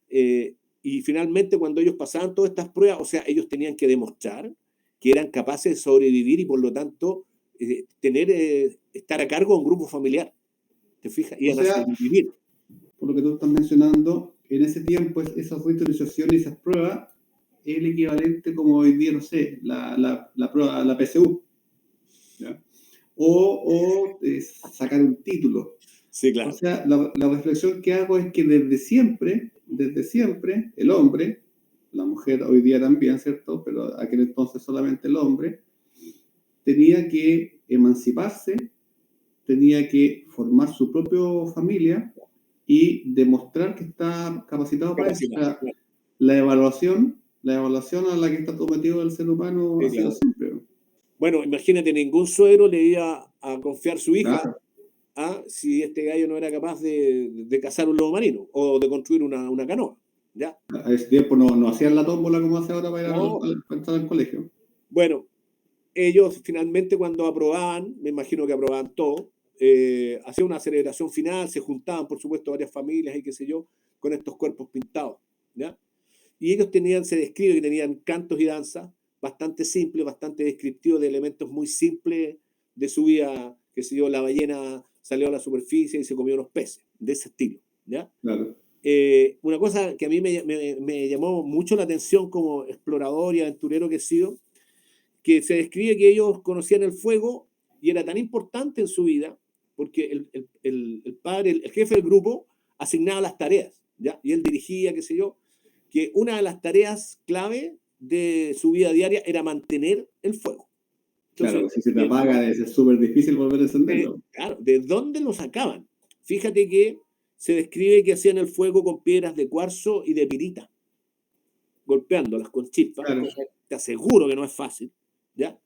y finalmente cuando ellos pasaban todas estas pruebas, o sea, ellos tenían que demostrar que eran capaces de sobrevivir y por lo tanto estar a cargo de un grupo familiar. ¿Te fijas? O Iban a sea, sobrevivir. por lo que tú estás mencionando, en ese tiempo esas ritualizaciones y esas pruebas es el equivalente como hoy día, no sé, la prueba, la PSU, ¿ya? O sacar un título. Sí, O claro. sea, la reflexión que hago es que desde siempre, el hombre, la mujer hoy día también, ¿cierto? Pero aquel entonces solamente el hombre, tenía que emanciparse, tenía que formar su propia familia y demostrar que está capacitado para eso. O Capacidad. sea, Claro. la evaluación a la que está sometido el ser humano Sí, ha sido claro. siempre. Bueno, imagínate, ningún suegro le iba a confiar su hija Claro. si este gallo no era capaz de cazar un lobo marino o de construir una canoa. ¿Ya? A ese tiempo no hacían la tómbola como hace ahora para ir No. para entrar al colegio. Bueno, ellos finalmente cuando aprobaban, me imagino que aprobaban todo, hacían una celebración final, se juntaban, por supuesto, varias familias y qué sé yo, con estos cuerpos pintados, ¿ya? Y ellos se describe que tenían cantos y danzas bastante simples, bastante descriptivos de elementos muy simples de su vida, qué sé yo, la ballena salió a la superficie y se comió unos peces, de ese estilo, ¿ya? Claro. Una cosa que a mí me llamó mucho la atención como explorador y aventurero que he sido, que se describe que ellos conocían el fuego y era tan importante en su vida, porque el padre, el jefe del grupo, asignaba las tareas, ¿ya? Y él dirigía, qué sé yo, que una de las tareas clave de su vida diaria era mantener el fuego. Entonces, Claro, si se te apaga, es súper difícil volver a encenderlo. claro, ¿de dónde lo sacaban? Fíjate que se describe que hacían el fuego con piedras de cuarzo y de pirita, golpeándolas con chispas, Claro. cosa que te aseguro que no es fácil, ¿ya?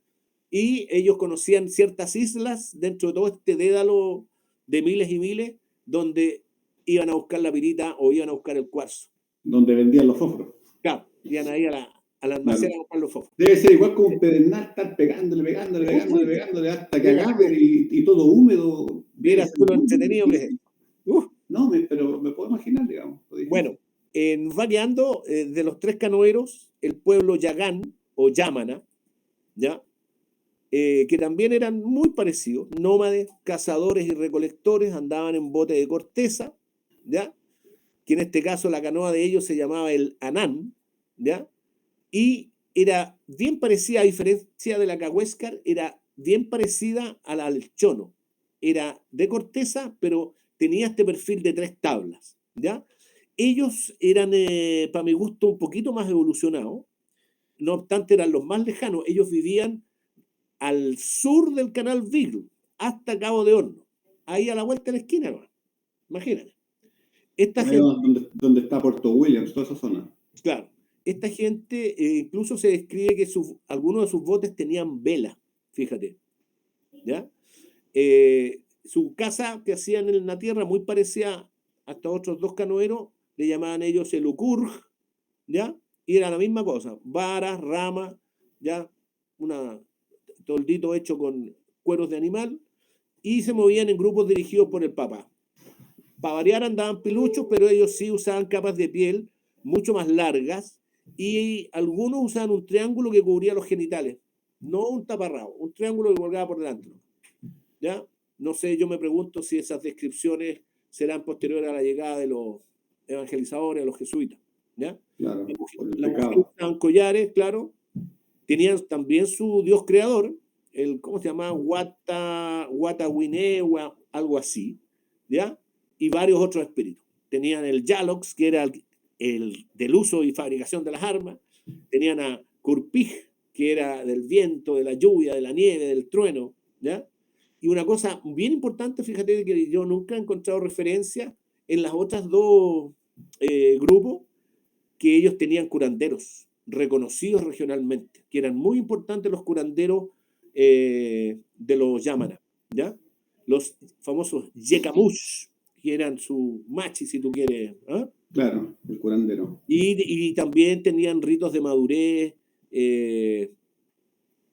Y ellos conocían ciertas islas dentro de todo este dédalo de miles y miles, donde iban a buscar la pirita o iban a buscar el cuarzo. Donde vendían los fósforos. Claro, iban ahí al almacén a buscar los fósforos. Debe ser igual como un pedernal, estar pegándole hasta que agarre y todo húmedo. Vieras tú lo entretenido que es. No, pero me puedo imaginar, digamos. Bueno, va quedando de los tres canoeros, el pueblo Yagán o Yámana, ¿ya? Que también eran muy parecidos, nómades, cazadores y recolectores, andaban en bote de corteza, ¿ya? Que en este caso la canoa de ellos se llamaba el Anán, ¿ya? Y era bien parecida, a diferencia de la Cahuéscar, era bien parecida a la del Chono. Era de corteza, pero tenía este perfil de 3 tablas, ¿ya? Ellos eran, para mi gusto, un poquito más evolucionados, no obstante eran los más lejanos, ellos vivían al sur del canal Beagle, hasta Cabo de Horno, ahí a la vuelta de la esquina, ¿no? Imagínate. Esta gente, donde está Puerto Williams, toda esa zona. claro, esta gente incluso se describe que algunos de sus botes tenían vela, fíjate, ¿ya? Su casa que hacían en la tierra, muy parecida a estos otros 2 canoeros, le llamaban ellos el ucurg, ¿ya? Y era la misma cosa, varas, ramas, ¿ya? Un toldito hecho con cueros de animal, y se movían en grupos dirigidos por el papá. Para variar andaban piluchos, pero ellos sí usaban capas de piel mucho más largas, y algunos usaban un triángulo que cubría los genitales, no un taparrabo, un triángulo que colgaba por delante, ¿ya? No sé, yo me pregunto si esas descripciones serán posteriores a la llegada de los evangelizadores, a los jesuitas, ¿ya? Claro, por el Las mujeres pecado. usaban collares, claro, tenían también su dios creador, ¿cómo se llama? Watawinewa, algo así, ¿ya? y varios otros espíritus. Tenían el Yalox, que era el del uso y fabricación de las armas. Tenían a Kurpij, que era del viento, de la lluvia, de la nieve, del trueno, ¿ya? Y una cosa bien importante, fíjate que yo nunca he encontrado referencia en las otras dos grupos, que ellos tenían curanderos reconocidos regionalmente, que eran muy importantes los curanderos de los Yamana, ¿ya? Los famosos Yekamush, que eran su machi, si tú quieres, ¿eh? Claro, el curandero. Y también tenían ritos de madurez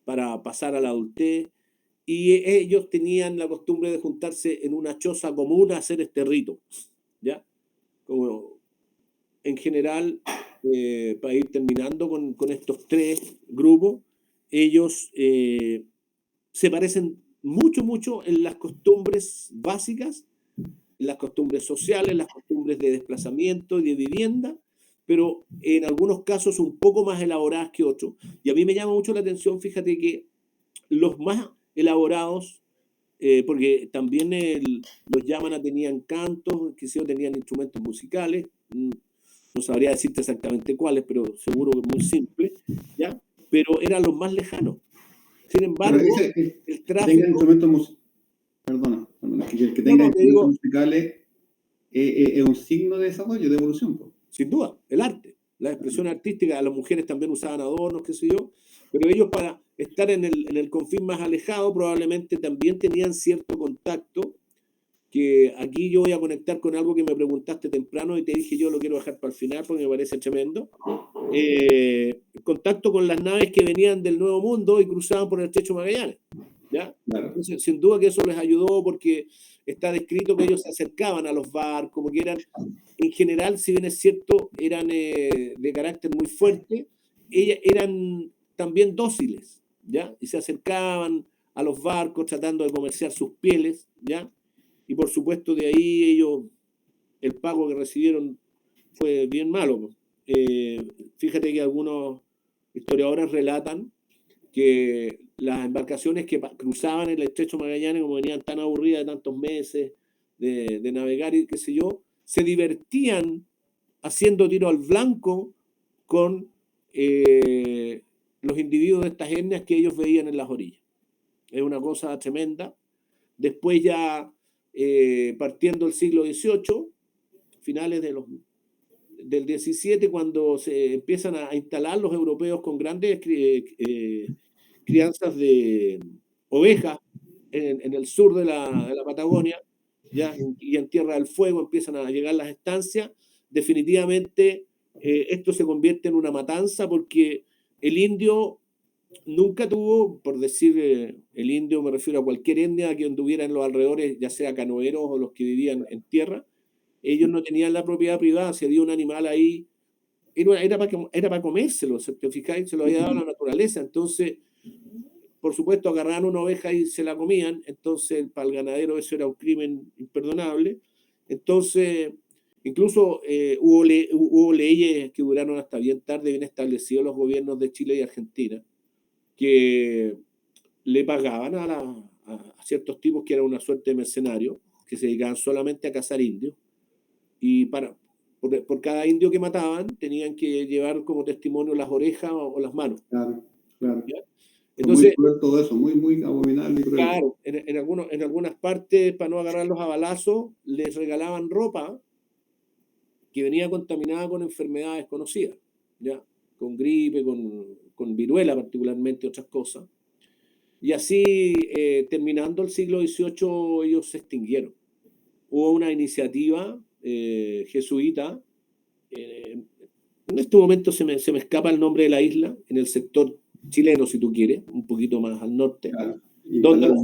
para pasar a la adultez, y ellos tenían la costumbre de juntarse en una choza común a hacer este rito, ¿ya? Como en general, para ir terminando con estos tres grupos, ellos se parecen mucho en las costumbres básicas, en las costumbres sociales, las costumbres de desplazamiento y de vivienda, pero en algunos casos un poco más elaboradas que otros. Y a mí me llama mucho la atención, fíjate que los más elaborados, porque también los Yamana tenían cantos, que sí, tenían instrumentos musicales, no sabría decirte exactamente cuáles, pero seguro que muy simple, ¿ya? Pero eran los más lejanos. Sin embargo, el tráfico... Perdona, que tenga instrumentos musicales es un signo de desarrollo, de evolución. Pues. Sin duda, el arte, la expresión artística. Las mujeres también usaban adornos, qué sé yo, pero ellos, para estar en el confín más alejado, probablemente también tenían cierto contacto, que aquí yo voy a conectar con algo que me preguntaste temprano y te dije yo lo quiero dejar para el final porque me parece tremendo. Contacto con las naves que venían del Nuevo Mundo y cruzaban por el Estrecho Magallanes, ¿ya? Claro. Entonces, sin duda que eso les ayudó, porque está descrito que ellos se acercaban a los barcos, como que eran, en general, si bien es cierto, eran de carácter muy fuerte, eran también dóciles, ¿ya? Y se acercaban a los barcos tratando de comerciar sus pieles, ¿ya? Y por supuesto de ahí ellos, el pago que recibieron fue bien malo. Fíjate que algunos historiadores relatan que las embarcaciones que cruzaban el Estrecho Magallanes, como venían tan aburridas de tantos meses de navegar y qué sé yo, se divertían haciendo tiro al blanco con los individuos de estas etnias que ellos veían en las orillas. Es una cosa tremenda. Después ya partiendo el siglo XVIII, finales del XVII, cuando se empiezan a instalar los europeos con grandes crianzas de ovejas en el sur de la Patagonia, ¿ya? Y en Tierra del Fuego empiezan a llegar las estancias, definitivamente esto se convierte en una matanza, porque el indio nunca tuvo, por decir el indio, me refiero a cualquier etnia que anduviera en los alrededores, ya sea canoeros o los que vivían en tierra, ellos no tenían la propiedad privada. Si había un animal ahí, era para comérselo, ¿te fijáis? Se lo había dado la naturaleza. Entonces, por supuesto, agarraban una oveja y se la comían. Entonces, para el ganadero eso era un crimen imperdonable. Entonces, incluso hubo leyes que duraron hasta bien tarde, bien establecidos los gobiernos de Chile y Argentina, que le pagaban a ciertos tipos que eran una suerte de mercenarios, que se dedicaban solamente a cazar indios, y por cada indio que mataban tenían que llevar como testimonio las orejas o las manos. Claro. ¿Ya? Entonces, muy cruel todo eso, muy abominable y cruel. Claro, en algunas partes, para no agarrarlos a balazos, les regalaban ropa que venía contaminada con enfermedades conocidas, ¿ya? Con gripe, con viruela particularmente, otras cosas. Y así, terminando el siglo XVIII, ellos se extinguieron. Hubo una iniciativa jesuita, en este momento se me escapa el nombre de la isla, en el sector chileno, si tú quieres, un poquito más al norte, claro, donde los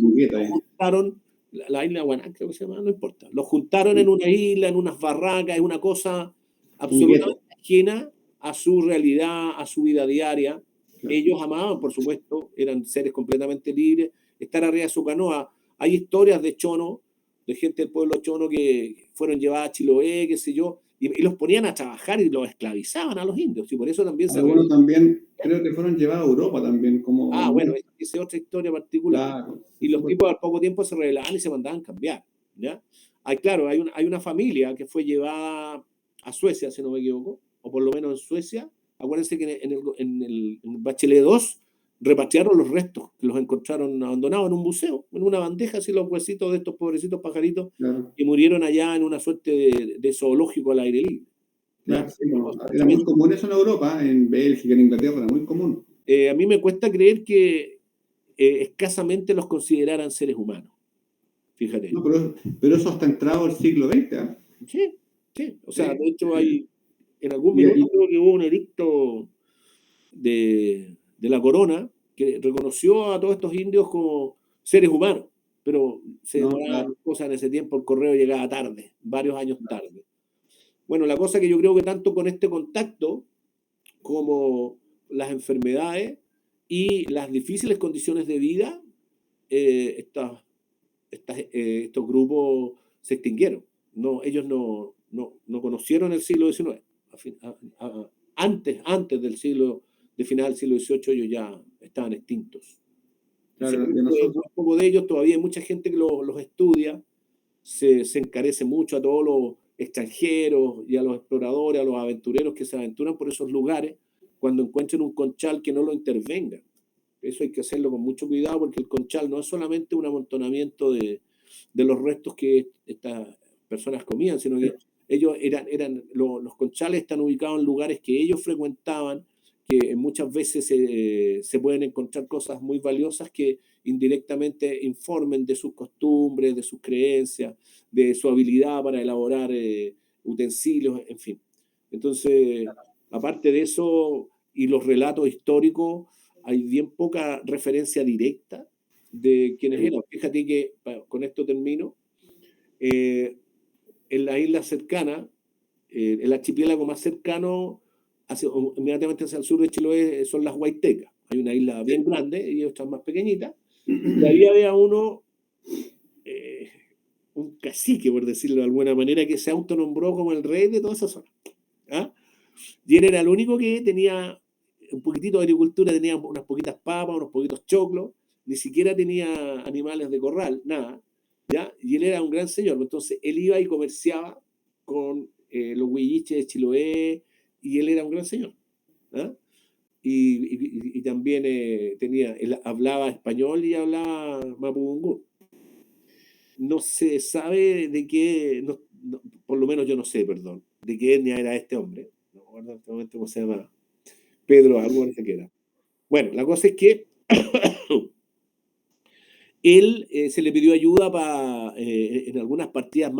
juntaron, la isla Guaná, creo que se llama, no importa, los juntaron en una isla, en unas barracas, es una cosa absolutamente ajena a su realidad, a su vida diaria. Claro. Ellos amaban, por supuesto, eran seres completamente libres, estar arriba de su canoa. Hay historias de chono, de gente del pueblo chono que fueron llevadas a Chiloé, qué sé yo, y los ponían a trabajar y los esclavizaban a los indios, y por eso también algunos también creo que fueron llevados a Europa también, como... bueno, esa es otra historia particular. Claro, y los tipos al poco tiempo se rebelaban y se mandaban cambiar. ¿ya? Claro, hay una familia que fue llevada a Suecia, si no me equivoco, o por lo menos en Suecia. Acuérdense que en Bachelet 2 repatriaron los restos, que los encontraron abandonados en un buceo, en una bandeja, así los huesitos de estos pobrecitos pajaritos Claro. que murieron allá en una suerte de zoológico al aire libre. Claro, sí, bueno, era muy común eso en Europa, en Bélgica, en Inglaterra, era muy común. A mí me cuesta creer que escasamente los consideraran seres humanos. Fíjate. No, pero eso hasta entrado el siglo XX, ¿eh? Sí, sí. O sea, Sí, de hecho, sí. en algún Y- minuto y- creo que hubo un edicto de la corona que reconoció a todos estos indios como seres humanos, pero se no, demoraban claro, cosas en ese tiempo, el correo llegaba tarde, varios años tarde. Bueno, la cosa que yo creo que tanto con este contacto como las enfermedades y las difíciles condiciones de vida, estos grupos se extinguieron. No, ellos no conocieron el siglo XIX. Antes de final del siglo XVIII, ellos ya estaban extintos. claro, de Muy nosotros. poco de ellos, todavía hay mucha gente que los estudia, se encarece mucho a todos los extranjeros y a los exploradores, a los aventureros que se aventuran por esos lugares, cuando encuentren un conchal que no lo intervenga. Eso hay que hacerlo con mucho cuidado porque el conchal no es solamente un amontonamiento de los restos que estas personas comían, sino que ellos los conchales están ubicados en lugares que ellos frecuentaban, que muchas veces se pueden encontrar cosas muy valiosas que indirectamente informen de sus costumbres, de sus creencias, de su habilidad para elaborar utensilios, en fin. Entonces, aparte de eso, y los relatos históricos, hay bien poca referencia directa de quienes eran. Fíjate que, con esto termino, en la isla cercana, el archipiélago más cercano, inmediatamente hacia el sur de Chiloé, son las Huaytecas. Hay una isla bien grande y otras más pequeñitas. Y ahí había un cacique, por decirlo de alguna manera, que se autonombró como el rey de toda esa zona. ¿Ah? Y él era el único que tenía un poquitito de agricultura, tenía unas poquitas papas, unos poquitos choclos, ni siquiera tenía animales de corral, nada, ¿ya? Y él era un gran señor, entonces él iba y comerciaba con los huilliches de Chiloé, y él era un gran señor, ¿ah? Y también él hablaba español y hablaba mapudungún. No se sabe de qué, por lo menos yo no sé, perdón, de qué etnia era este hombre. No recuerdo en este momento cómo se llama. Pedro, algo parece que era. Bueno, la cosa es que él se le pidió ayuda en algunas partidas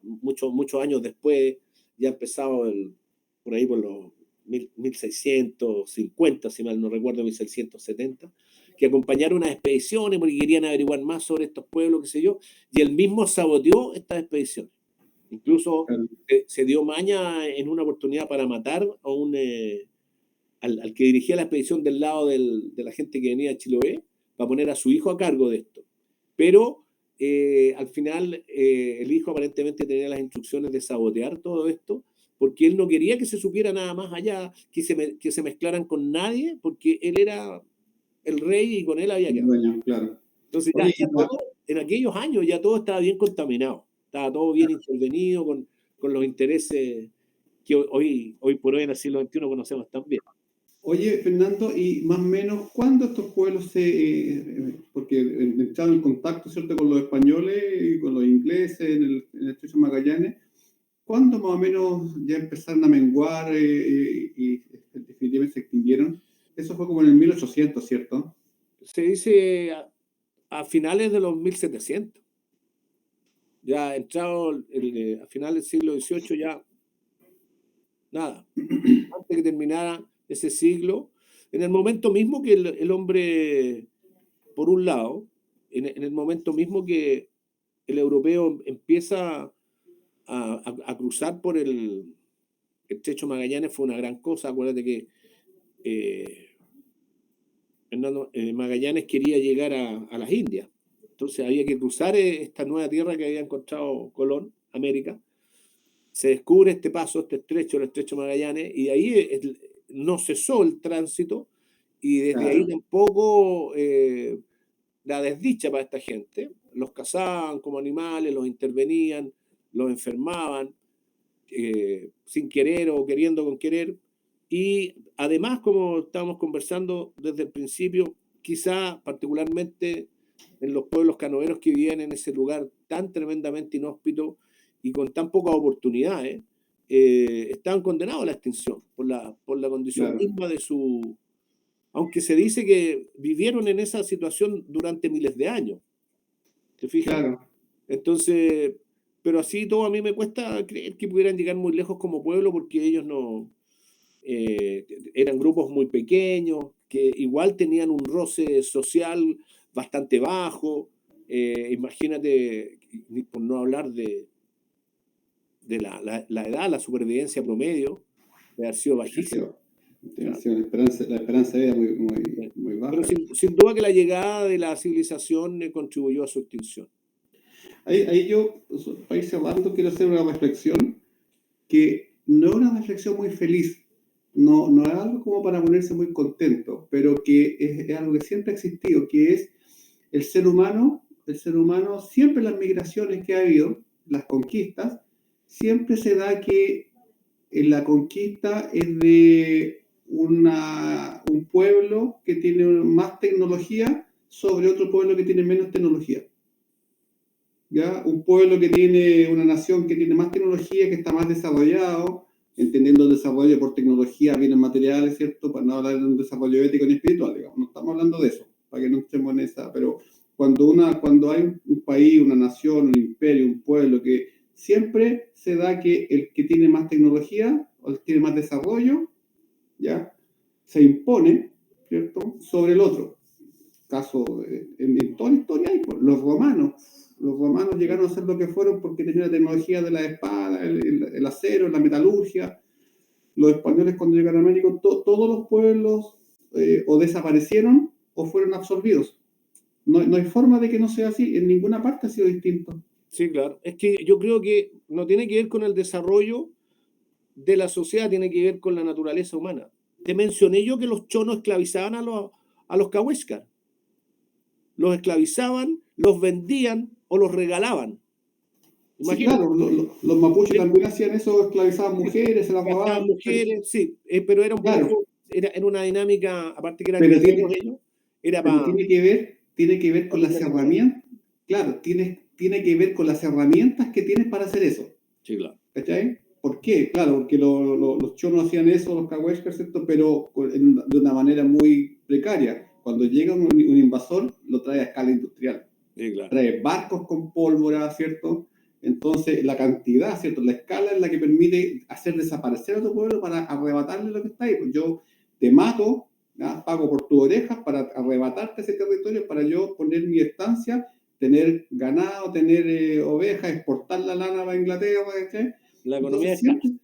muchos años después, ya empezado por ahí por los 1650, si mal no recuerdo, 1670, que acompañaron unas expediciones porque querían averiguar más sobre estos pueblos, qué sé yo, y él mismo saboteó estas expediciones. Incluso se dio maña en una oportunidad para matar al que dirigía la expedición del lado de la gente que venía de Chiloé, para poner a su hijo a cargo de esto. Pero al final el hijo aparentemente tenía las instrucciones de sabotear todo esto, porque él no quería que se supiera nada más allá, que se mezclaran con nadie, porque él era el rey y con él había que hablar. Dueño, claro. Entonces Oye, ya todo, en aquellos años ya todo estaba bien contaminado, estaba todo bien intervenido con los intereses que hoy por hoy en el siglo XXI conocemos tan bien. oye, Fernando, y más o menos, ¿cuándo estos pueblos porque entraron en contacto, ¿cierto?, con los españoles y con los ingleses en el estrecho de Magallanes, ¿cuándo más o menos ya empezaron a menguar y definitivamente se extinguieron? Eso fue como en el 1800, ¿cierto? Se dice a finales de los 1700. Ya entrado a finales del siglo XVIII, ya nada. Antes que terminara ese siglo, en el momento mismo que el hombre, por un lado, en el momento mismo que el europeo empieza a cruzar por el estrecho Magallanes, fue una gran cosa. Acuérdate que Magallanes quería llegar a las Indias. Entonces había que cruzar esta nueva tierra que había encontrado Colón, América. Se descubre este paso, este estrecho, el estrecho Magallanes, y ahí no cesó el tránsito, y desde ahí Claro. tampoco la desdicha para esta gente. los cazaban como animales, los intervenían, los enfermaban, sin querer o queriendo con querer. Y además, como estábamos conversando desde el principio, quizá particularmente en los pueblos canoeros que vivían en ese lugar tan tremendamente inhóspito y con tan pocas oportunidades, estaban condenados a la extinción por la condición Claro, misma de su... Aunque se dice que vivieron en esa situación durante miles de años, ¿te fijas? claro. Entonces, pero así todo a mí me cuesta creer que pudieran llegar muy lejos como pueblo porque ellos no, eran grupos muy pequeños, que igual tenían un roce social bastante bajo. Imagínate, por no hablar de la edad, la supervivencia promedio, de haber sido bajísima. Claro. La esperanza de vida muy Pero baja. sin duda que la llegada de la civilización contribuyó a su extinción. Ahí yo, para ir cerrando, quiero hacer una reflexión que no es una reflexión muy feliz, no es algo como para ponerse muy contento, pero que es algo que siempre ha existido, que es el ser humano siempre las migraciones que ha habido, las conquistas, siempre se da que en la conquista es de un pueblo que tiene más tecnología sobre otro pueblo que tiene menos tecnología. ¿Ya? Un pueblo que tiene, una nación que tiene más tecnología, que está más desarrollado, entendiendo el desarrollo por tecnología, bienes materiales, ¿cierto? Para no hablar de un desarrollo ético ni espiritual, digamos. No estamos hablando de eso, para que no estemos en esa. Pero cuando hay un país, una nación, un imperio, un pueblo, que siempre se da que el que tiene más tecnología o el que tiene más desarrollo, ¿ya? Se impone, ¿cierto? Sobre el otro. Caso, en toda la historia hay, pues, los romanos llegaron a ser lo que fueron porque tenían la tecnología de la espada, el acero, la metalurgia. Los españoles cuando llegaron a América, todos los pueblos o desaparecieron o fueron absorbidos. No hay forma de que no sea así, en ninguna parte ha sido distinto. Sí, claro. Es que yo creo que no tiene que ver con el desarrollo de la sociedad, tiene que ver con la naturaleza humana. Te mencioné yo que los chonos esclavizaban a los cahuéscar. Los esclavizaban, los vendían o los regalaban. Sí, Imagínate. claro, los mapuches también hacían eso, esclavizaban mujeres, se las Gastaban robaban. mujeres, sí, pero era un Claro, poco, era una dinámica, aparte que eran pero guerreros tiene, ellos, era pero para tiene que ver con las tener dinero. herramientas, claro, tiene que ver con las herramientas que tienes para hacer eso. Sí, claro. ¿Cachai? ¿Por qué? Claro, porque los chonos hacían eso, los cahuéscar, ¿cierto? Pero de una manera muy precaria. Cuando llega un invasor, lo trae a escala industrial. Sí, claro. Trae barcos con pólvora, ¿cierto? Entonces, la cantidad, ¿cierto? La escala es la que permite hacer desaparecer a tu pueblo para arrebatarle lo que está ahí. Pues yo te mato, ¿ya? Pago por tus orejas para arrebatarte ese territorio, para yo poner mi estancia, tener ganado, tener ovejas, exportar la lana para Inglaterra, ¿cachai? La economía de Entonces, escala.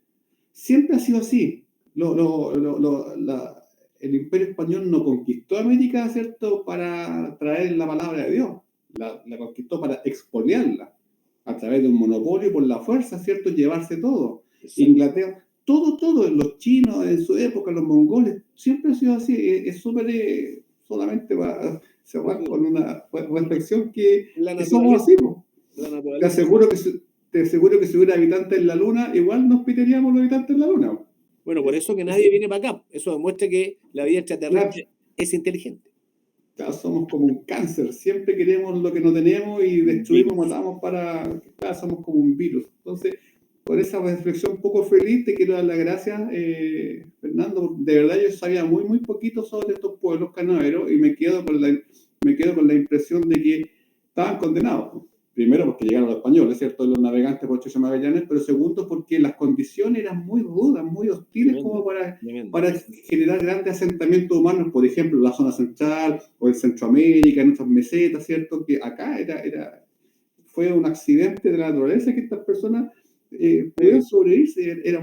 siempre ha sido así. El Imperio Español no conquistó América, ¿cierto?, para traer la palabra de Dios. La conquistó para expoliarla a través de un monopolio por la fuerza, ¿cierto?, llevarse todo. Exacto. Inglaterra, todo, los chinos en su época, los mongoles, siempre ha sido así. Es súper, solamente va a cerrar con una reflexión La que somos naturaleza, así, po. la Te naturaleza. aseguro que te aseguro que si hubiera habitantes en la Luna, igual nos piteríamos los habitantes en la Luna. Bueno, por eso que Es- nadie viene para acá. Eso demuestra que la vida claro, extraterrestre es inteligente. claro, somos como un cáncer, siempre queremos lo que no tenemos y destruimos, Virus. matamos para... Claro, somos como un virus. Entonces, por esa reflexión un poco feliz, te quiero dar las gracias, Fernando. De verdad yo sabía muy poquito sobre estos pueblos canoeros y me quedo con la impresión de que estaban condenados. Primero porque llegaron los españoles, ¿cierto? Los navegantes por Chucho Magallanes, pero segundo porque las condiciones eran muy rudas, muy hostiles Tremendo, como tremendo. para generar grandes asentamientos humanos, por ejemplo, en la zona central o en Centroamérica, en otras mesetas, ¿cierto? Que acá fue un accidente de la naturaleza que estas personas pudieran sobrevivir, era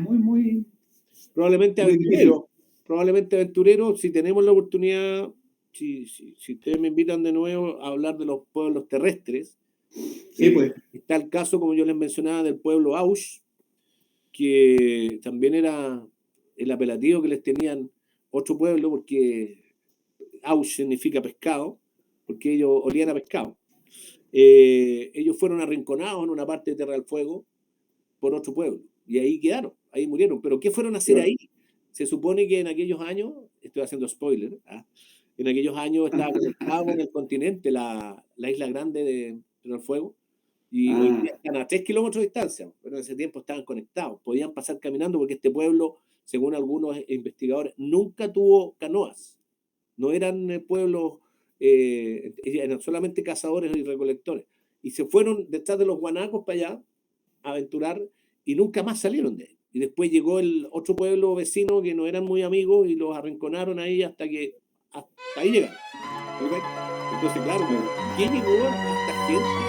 Probablemente muy difícil. aventurero. Probablemente aventurero. Si tenemos la oportunidad, si ustedes me invitan de nuevo a hablar de los pueblos terrestres, Sí, pues, está el caso, como yo les mencionaba, del pueblo Aush, que también era el apelativo que les tenían otro pueblo, porque Aush significa pescado, porque ellos olían a pescado. ellos fueron arrinconados en una parte de Tierra del Fuego por otro pueblo. Y ahí quedaron, ahí murieron. ¿Pero qué fueron a hacer ahí? Se supone que en aquellos años, estoy haciendo spoiler, en aquellos años estaba conectado con el continente, la isla grande de Tierra del Fuego, y hoy día están a 3 kilómetros de distancia, pero en ese tiempo estaban conectados, podían pasar caminando porque este pueblo, según algunos investigadores, nunca tuvo canoas, no eran pueblos, eran solamente cazadores y recolectores, y se fueron detrás de los guanacos para allá a aventurar y nunca más salieron de ahí. Y después llegó el otro pueblo vecino que no eran muy amigos y los arrinconaron ahí hasta ahí llegaron. ¿Okay? Entonces, claro, ¿quién llegó a esta gente